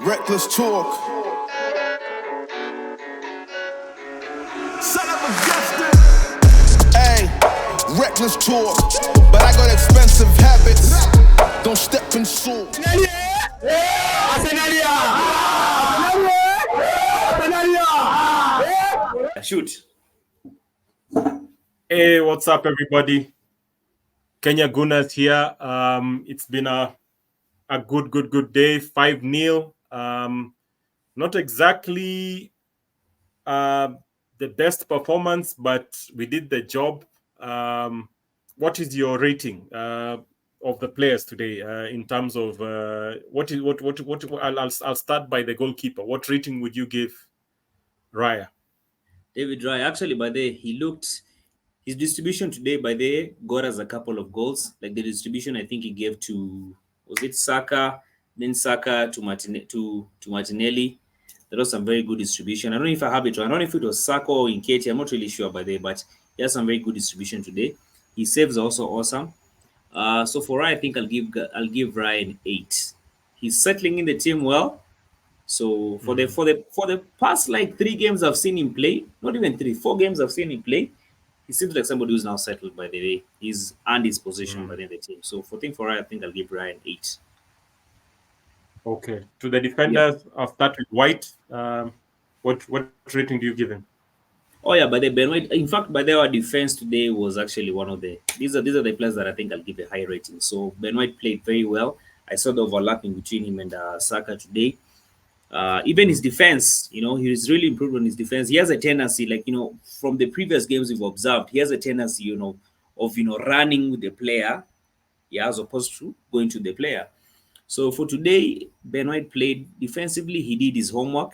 Reckless talk. Son of a gangster. Hey, reckless talk. But I got expensive habits. Don't step in salt. Shoot. Hey, what's up, everybody? Kenya Gunas here. It's been a good day. 5-0. Not exactly the best performance, but we did the job. What is your rating of the players today in terms of what? I'll start by the goalkeeper. What rating would you give Raya? David Raya, actually, by the he looked his distribution today. By the got us a couple of goals. Like the distribution, I think he gave to was it Saka, then Saka to Martinelli. There was some very good distribution. I don't know if I have it. I don't know if it was Saka or Nketiah. I'm not really sure by the but he has some very good distribution today. His saves are also awesome. So for Raya, I think I'll give Ryan 8. He's settling in the team well. So for the past like 3 games I've seen him play, not even 3, 4 games I've seen him play, he seems like somebody who's now settled by the way. He's earned his position by the team. So I think I'll give Ryan 8. Okay. To the defenders, I'll start with White. What rating do you give him? Oh yeah, but the Ben White, in fact, by our defense today was actually one of the these are the players that I think I'll give a high rating. So Ben White played very well. I saw the overlapping between him and Saka today. Even his defense, he's really improved on his defense. He has a tendency, from the previous games we've observed, he has a tendency, of running with the player, as opposed to going to the player. So for today, Ben White played defensively. He did his homework.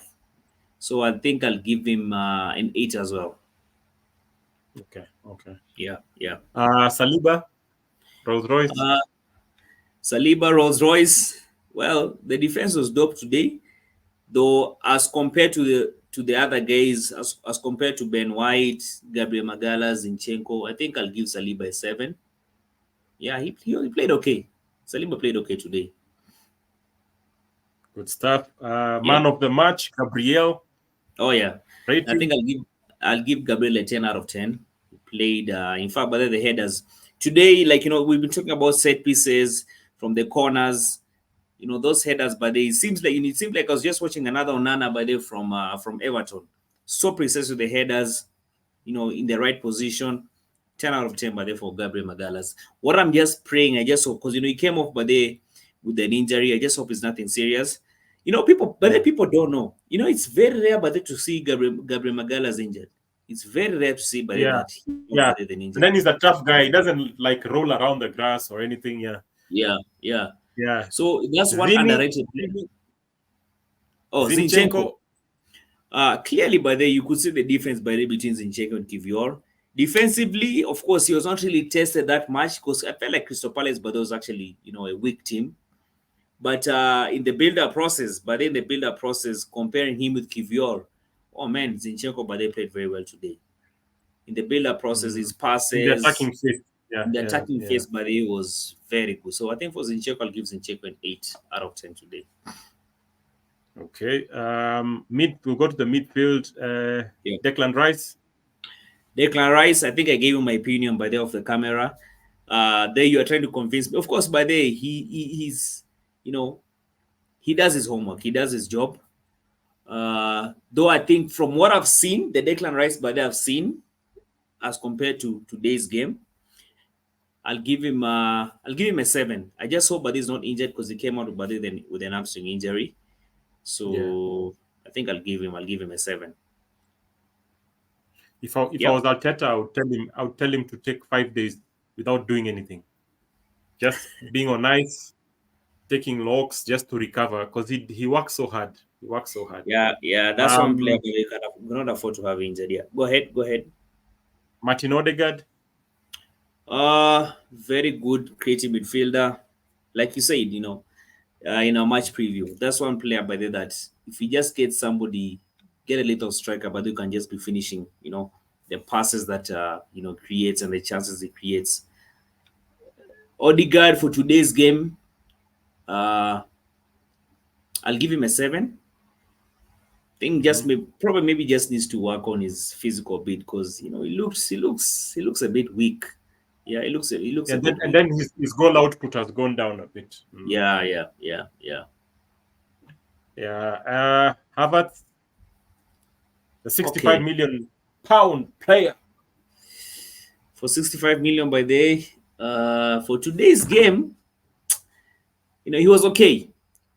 So I think I'll give him an 8 as well. Okay. Yeah. Saliba, Rolls Royce. Saliba, Rolls Royce. Well, the defense was dope today. Though as compared to the other guys, as compared to Ben White, Gabriel Magalhaes, Zinchenko, I think I'll give Saliba a 7. Yeah, he played okay. Saliba played okay today. Good stuff. Man of the match, Gabriel. Oh yeah, rating? I think I'll give Gabriel a 10 out of 10. He played. In fact, but the headers today, we've been talking about set pieces from the corners. Those headers, but it seems like I was just watching another Onana by the from Everton. So precise with the headers, in the right position. 10 out of 10 by the for Gabriel Magalhaes. What I'm just praying, I just hope, because he came off by the with an injury. I just hope it's nothing serious. People don't know. It's very rare by the to see Gabriel Magalhaes injured. It's very rare to see by that. And then he's a tough guy. He doesn't roll around the grass or anything. Yeah. So that's one underrated player. Oh, Zinchenko. Clearly, by there you could see the difference between Zinchenko and Kivior. Defensively, of course, he was not really tested that much because I felt like Crystal Palace, but was actually a weak team. But in the build-up process, comparing him with Kivior, oh man, Zinchenko, but they played very well today. In the build-up process, his passes, the attacking phase. The attacking phase, but he was very good. So I think for Zinchenko, I'll give Zinchenko an 8 out of 10 today. Okay. We'll go to the midfield. Declan Rice. Declan Rice, I think I gave you my opinion by the off the camera. There you are trying to convince me. Of course, by the he's he does his homework. He does his job. Though I think from what I've seen, the Declan Rice by I've seen as compared to today's game, I'll give him a 7. I just hope Buddy is not injured because he came out with Buddy then with an hamstring injury. So I think I'll give him a 7. If I was Arteta, I would tell him to take 5 days without doing anything, just being on ice, taking walks just to recover because he works so hard. Yeah. That's one player we cannot afford to have injured. Yeah, go ahead. Martin Odegaard. Very good creative midfielder, like you said. In our match preview, that's one player by the that if you just get a little striker, but you can just be finishing. The passes that creates and the chances it creates. Odegaard for today's game, I'll give him a 7. I think just maybe just needs to work on his physical bit because he looks a bit weak. Yeah, he looks a And bit then weak. his goal output has gone down a bit. Yeah. Yeah. Havertz, the 65 Okay. million pound player. For 65 million by the for today's game, he was okay.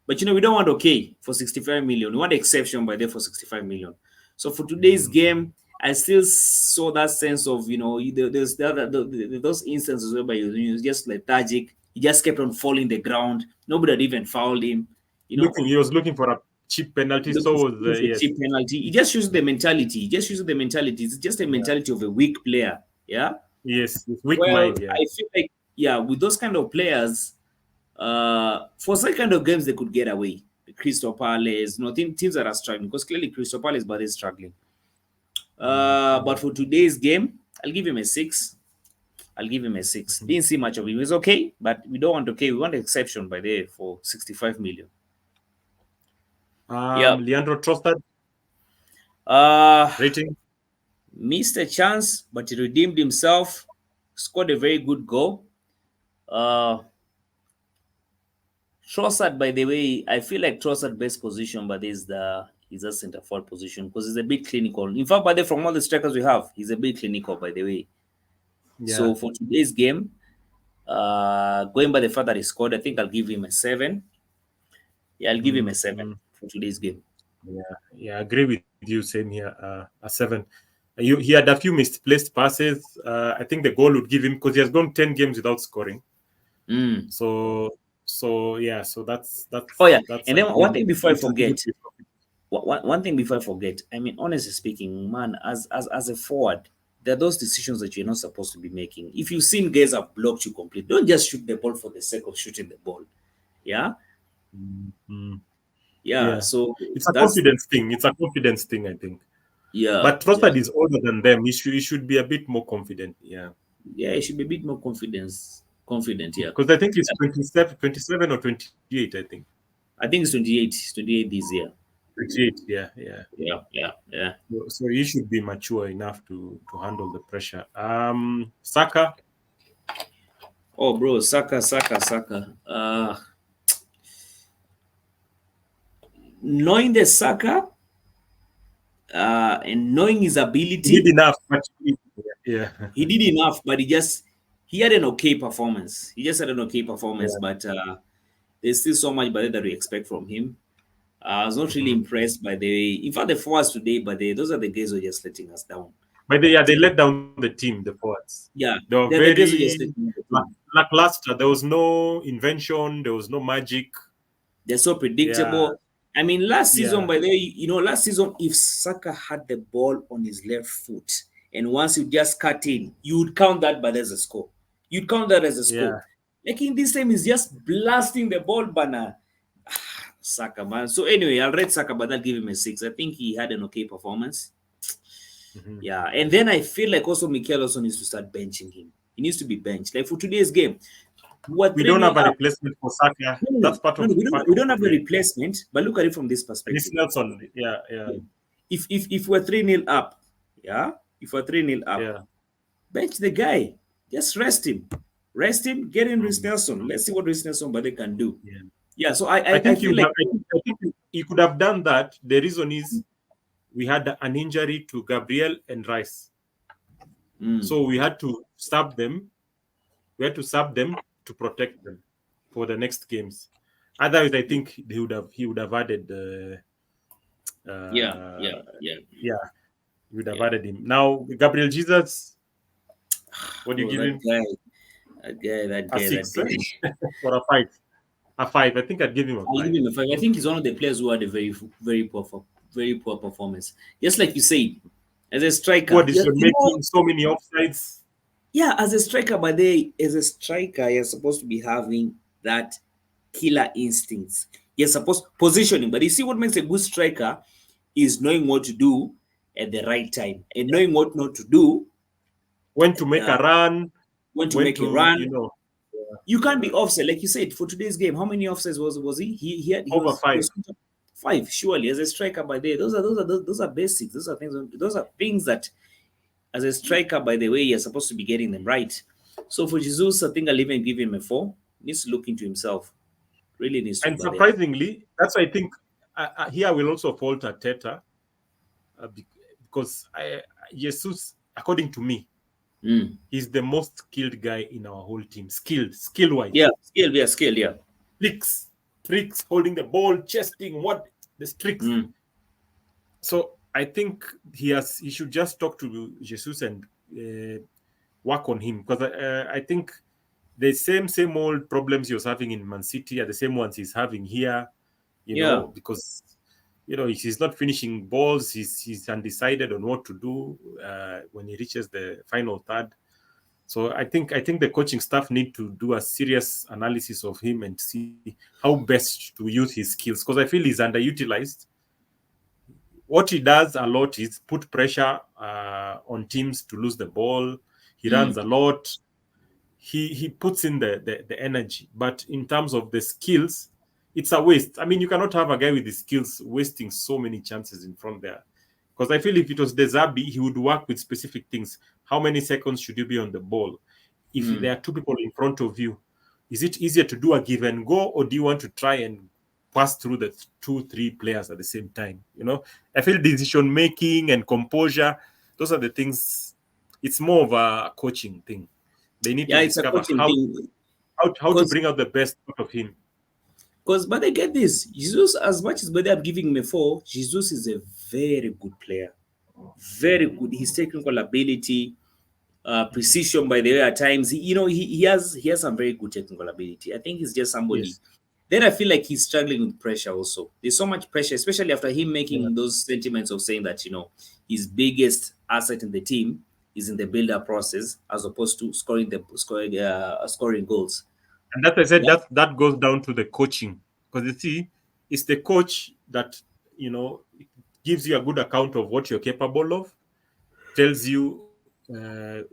But we don't want okay for 65 million. We want exception by there for 65 million. So for today's game, I still saw that sense of there's those instances whereby he was just lethargic. He just kept on falling the ground. Nobody had even fouled him. He was looking for a cheap penalty. Looking So for was a yes. cheap penalty. He just uses the mentality. It's just a mentality of a weak player. Yeah. Yes, weak Well, mind. Yeah. I feel like with those kind of players, for some kind of games they could get away. The Crystal Palace, teams that are struggling because clearly Crystal Palace, but they're struggling. But for today's game, I'll give him a 6. Didn't see much of him. He was okay, but we don't want okay. We want an exception by there for 65 million. Leandro Trossard rating. Missed a chance, but he redeemed himself. Scored a very good goal. Trossard, by the way, I feel like Trossard best position, but is a center forward position because he's a bit clinical. In fact, by the from all the strikers we have, he's a bit clinical, by the way. Yeah. So for today's game, going by the fact that he scored, I think I'll give him a 7. Yeah, I'll give him a 7 for today's game. Yeah, I agree with you. Same here, a 7. He had a few misplaced passes. I think the goal would give him because he has gone 10 games without scoring. So that's. Oh yeah, that's and then one thing before I forget. One thing before I forget. I mean, honestly speaking, man, as a forward, there are those decisions that you're not supposed to be making. If you've seen guys have blocked you completely, don't just shoot the ball for the sake of shooting the ball. Yeah. Yeah. So it's a confidence thing. It's a confidence thing, I think. Yeah. But Trossard is older than them. He should be a bit more confident. Yeah. Yeah, he should be a bit more confident. Yeah. Because I think he's 27 or 28. I think. I think it's 28. 28 this year. 28. Yeah. So he should be mature enough to handle the pressure. Saka. Oh, bro, Saka. Knowing the Saka and knowing his ability, he did enough. He did enough, but he had an okay performance. He just had an okay performance, but there's still so much that we expect from him. I was not really impressed by in fact, the forwards today, but those are the guys who are just letting us down. But they let down the team, the forwards. Yeah, they were very lackluster. There was no invention. There was no magic. They're so predictable. Yeah. I mean, last season, by the way, last season, if Saka had the ball on his left foot, and once you just cut in, you would count that as a score. You'd count that as a score. Like in this time, he's just blasting the ball, banner. Saka, man. So anyway, I'll rate Saka, but I'll give him a 6. I think he had an okay performance. Yeah, and then I feel like also Mikel also needs to start benching him. He needs to be benched. Like for today's game, we don't have a replacement for Saka. That's part of. We don't have a replacement, but look at it from this perspective. It's Nelson. Yeah. If we're 3-0 up, if we're 3-0 up, bench the guy. Just rest him. Get in Reece Nelson. Let's see what Reece Nelson can do. Yeah, so I think you could have done that. The reason is we had an injury to Gabriel and Rice. So we had to sub them. We had to sub them to protect them for the next games. Otherwise, I think he would have added he would have added him. Now Gabriel Jesus, what do you give him? That guy. 6 for a 5. A 5. I think I'd give him a 5. I'll give him a 5. I think he's one of the players who had a very, very poor performance. Just like you said, as a striker. What is making so many offsides? Yeah, as a striker, you're supposed to be having that killer instincts. You're supposed positioning, but you see what makes a good striker is knowing what to do at the right time and knowing what not to do. When to make a run. When to make a run. You can't be offside. Like you said, for today's game, how many offsides was he? He had over 5. 5 surely as a striker by the way. Those are basics. Those are things that as a striker by the way you're supposed to be getting them right. So for Jesus, I think I'll even give him a 4. Needs to look into himself. Really needs to, And but then. surprisingly, that's why I think here I will also fault Arteta because Jesus, according to me, he's the most skilled guy in our whole team. Skill-wise. Yeah, skill, yeah. Tricks, holding the ball, chesting, the tricks. So I think he should just talk to Jesus and work on him, because I think the same old problems he was having in Man City are the same ones he's having here. You know, because he's not finishing balls. He's undecided on what to do when he reaches the final third. So I think the coaching staff need to do a serious analysis of him and see how best to use his skills, because I feel he's underutilized. What he does a lot is put pressure on teams to lose the ball. He runs a lot. He puts in the energy, but in terms of the skills, it's a waste. I mean, you cannot have a guy with the skills wasting so many chances in front there. Because I feel if it was De Zerbi, he would work with specific things. How many seconds should you be on the ball? If there are two people in front of you, is it easier to do a give and go, or do you want to try and pass through the 2-3 players at the same time? I feel decision making and composure, those are the things. It's more of a coaching thing. They need to discover how to bring out the best out of him. But they get this. Jesus, as much as they are giving him a 4, Jesus is a very good player. Very good. His technical ability, precision by the way at times. He has some very good technical ability. I think he's just somebody. Yes. Then I feel like he's struggling with pressure also. There's so much pressure, especially after him making those sentiments of saying that, his biggest asset in the team is in the build-up process as opposed to scoring goals. And that I said that goes down to the coaching, because you see, it's the coach that gives you a good account of what you're capable of, tells you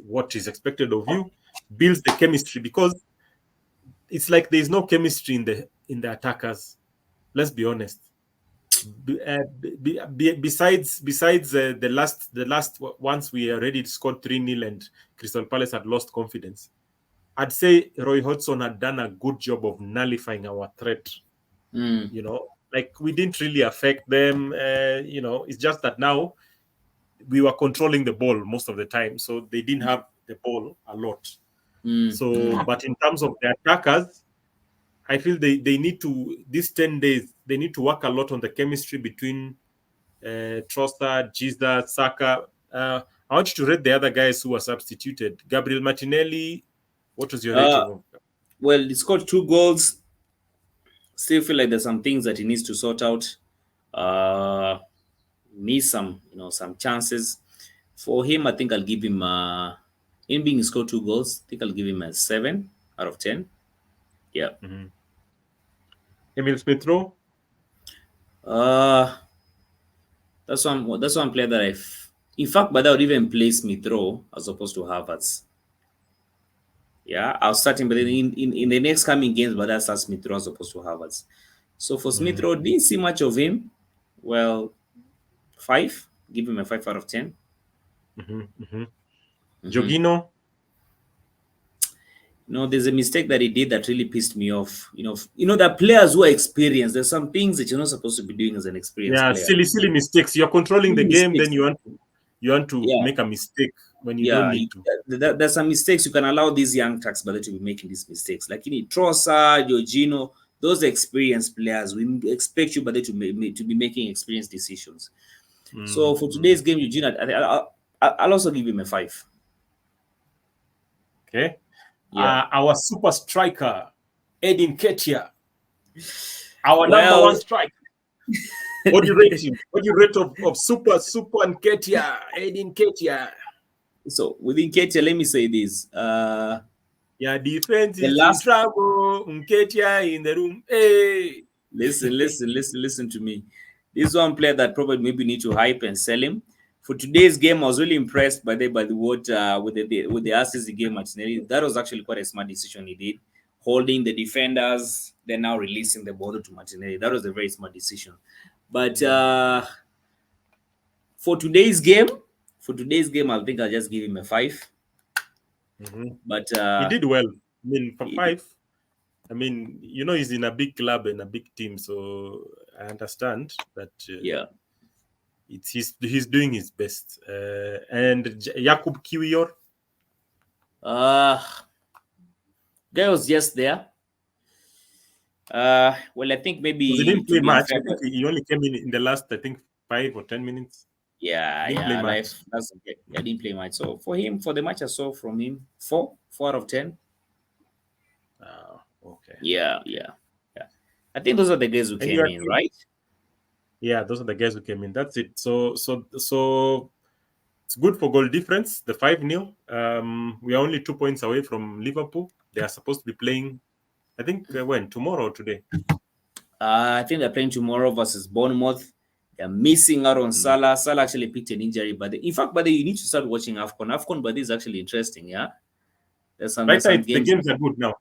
what is expected of you, builds the chemistry, because it's like there's no chemistry in the attackers. Let's be honest. Besides the last once we already scored 3-0 and Crystal Palace had lost confidence, I'd say Roy Hodgson had done a good job of nullifying our threat. Like we didn't really affect them. It's just that now we were controlling the ball most of the time, so they didn't have the ball a lot. But in terms of the attackers, I feel they need to, these 10 days, they need to work a lot on the chemistry between Trossard, Jesus, Saka. I want you to rate the other guys who were substituted. Gabriel Martinelli, what was your rating? Well, he scored 2 goals. Still feel like there's some things that he needs to sort out. Needs some chances. For him, I think I'll give him in being he scored 2 goals, I think I'll give him a 7 out of 10. Yeah. Emil Smith-Rowe? That's one player that in fact, but I would even play Smith-Rowe as opposed to Havertz. Yeah, I'll start him, but in the next coming games, but that's Smith-Rowe as opposed to Havertz. So for Smith-Rowe, didn't see much of him. Well, 5. Give him a 5 out of 10. Jorginho? There's a mistake that he did that really pissed me off. The players who are experienced, there's some things that you're not supposed to be doing as an experienced player. Silly mistakes. You're controlling the game, then you want to make a mistake when you don't need to. There's some mistakes. You can allow these young tax brothers to be making these mistakes. Like Trossard, Jorginho, those experienced players, we expect you by to be making experienced decisions. So for today's game, Jorginho, I'll also give him a 5. Okay. Our super striker, Edin Nketiah, our number 1 striker. What do you rate him? What do you rate of super Nketiah, Edin Nketiah? So with Nketiah, let me say this. Defense is in trouble. Nketiah in the room. Hey. Listen to me. This is one player that probably maybe need to hype and sell him. For today's game, I was really impressed with the assist he gave Martinelli. That was actually quite a smart decision he did. holding the defenders, then now releasing the ball to Martinelli. That was a very smart decision. But for today's game, I think I'll just give him a 5. But he did well. I mean, for 5, I mean, he's in a big club and a big team, so I understand that. He's doing his best. And Jakub Kiwior, guy was just there. Well, I think maybe he didn't play much. I think he only came in the last, I think, 5 or 10 minutes. Yeah, didn't play much. I didn't play much. So for him, for the match I saw from him, 4 out of 10. Okay. Yeah. I think those are the guys who came in, right? Yeah, those are the guys who came in. That's it. So it's good for goal difference. The 5-0. We are only 2 points away from Liverpool. They are supposed to be playing, I think, when? Tomorrow or today? I think they're playing tomorrow versus Bournemouth. They're missing out on Salah. Salah actually picked an injury, but in fact, you need to start watching AFCON. AFCON, is actually interesting, yeah? There's some games. The games are good now.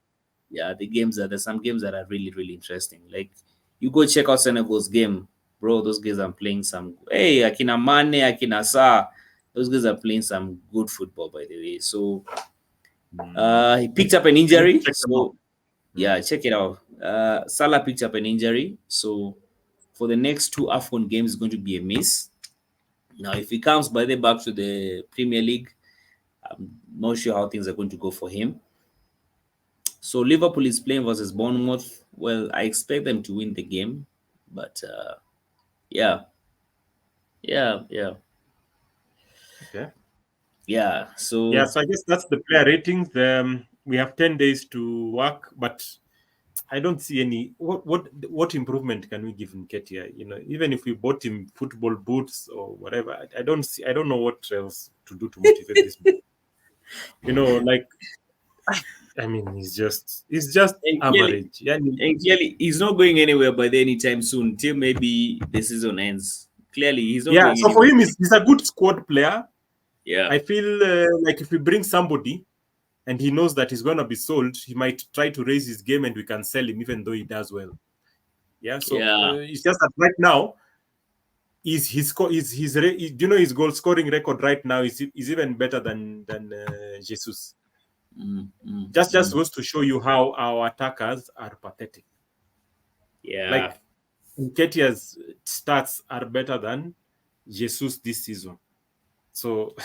Yeah, there's some games that are really, really interesting. Like, you go check out Senegal's game. Bro, those guys are playing some... Hey, Akina Mane, Akina Sa. Those guys are playing some good football, by the way. So, he picked up an injury. So, yeah, check it out. Salah picked up an injury. So, for the next 2 AFCON games, it's going to be a miss. Now, if he comes back to the Premier League, I'm not sure how things are going to go for him. So, Liverpool is playing versus Bournemouth. Well, I expect them to win the game. But, yeah. Okay. Yeah. So I guess that's the player ratings. We have 10 days to work, but I don't see any. What improvement can we give Nketiah? Even if we bought him football boots or whatever, I don't know what else to do to motivate this man. I mean, he's just average. And clearly, he's not going anywhere by the anytime soon. Till maybe the season ends. Clearly, he's not. Yeah. So for him, he's a good squad player. Yeah. I feel like if we bring somebody and he knows that he's going to be sold, he might try to raise his game and we can sell him even though he does well. Yeah. So it's just that right now, his goal scoring record right now is even better than Jesus. Just goes to show you how our attackers are pathetic. Yeah. Like Nketiah's stats are better than Jesus this season. So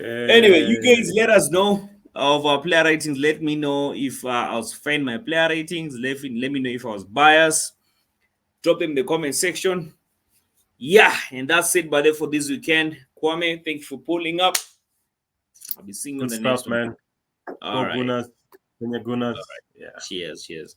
anyway, you guys let us know of our player ratings. Let me know if I was fan my player ratings. Let me know if I was biased. Drop them in the comment section. Yeah, and that's it, buddy, for this weekend. Kwame, thank you for pulling up. I'll be seeing you in the next one. Man. All right. Gunners. All right. Yeah. Cheers. Cheers.